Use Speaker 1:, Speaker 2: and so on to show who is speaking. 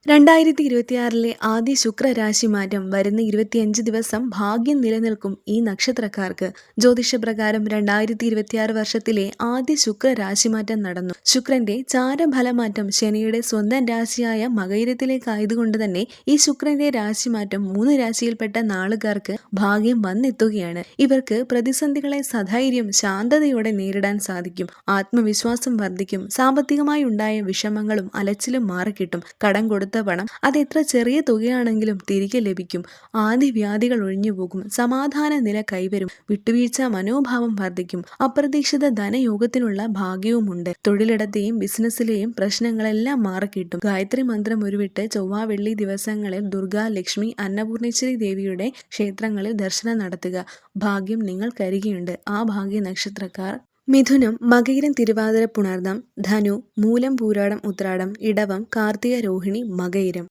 Speaker 1: 2026 ആദ്യ ശുക്രരാശി മാറ്റം വരുന്ന 25 ദിവസം ഭാഗ്യം നിലനിൽക്കും ഈ നക്ഷത്രക്കാർക്ക്. ജ്യോതിഷപ്രകാരം 2026 വർഷത്തിലെ ആദ്യ ശുക്രരാശിമാറ്റം നടന്നു. ശുക്രന്റെ ചാരഫലമാറ്റം ശനിയുടെ സ്വന്തം രാശിയായ മകയിരത്തിലേക്കായതുകൊണ്ട് തന്നെ ഈ ശുക്രന്റെ രാശിമാറ്റം 3 രാശിയിൽപ്പെട്ട നാളുകാർക്ക് ഭാഗ്യം വന്നെത്തുകയാണ്. ഇവർക്ക് പ്രതിസന്ധികളെ സധൈര്യം ശാന്തതയോടെ നേരിടാൻ സാധിക്കും. ആത്മവിശ്വാസം വർദ്ധിക്കും. സാമ്പത്തികമായി ഉണ്ടായ വിഷമങ്ങളും അലച്ചിലും മാറിക്കിട്ടും. കടം കൊടുത്ത പണം അതെത്ര ചെറിയ തുകയാണെങ്കിലും തിരികെ ലഭിക്കും. ആദിവ്യാധികൾ ഒഴിഞ്ഞുപോകും. സമാധാന നില കൈവരും. വിട്ടുവീഴ്ച മനോഭാവം വർദ്ധിക്കും. അപ്രതീക്ഷിത ധനയോഗത്തിനുള്ള ഭാഗ്യവുമുണ്ട്. തൊഴിലിടത്തെയും ബിസിനസ്സിലെയും പ്രശ്നങ്ങളെല്ലാം മാറിക്കിട്ടും. ഗായത്രി മന്ത്രം ഉരുവിട്ട് ചൊവ്വ വെള്ളി ദിവസങ്ങളിൽ ദുർഗ, ലക്ഷ്മി, അന്നപൂർണേശ്വരി ദേവിയുടെ ക്ഷേത്രങ്ങളിൽ ദർശനം നടത്തുക. ഭാഗ്യം നിങ്ങൾക്കരികെയുണ്ട്. ആ ഭാഗ്യ നക്ഷത്രക്കാർ: മിഥുനം, മകയിരം, തിരുവാതിര, പുണർദം. ധനു, മൂലം, പൂരാടം, ഉത്രാടം. ഇടവം, കാർത്തിക, രോഹിണി, മകയിരം.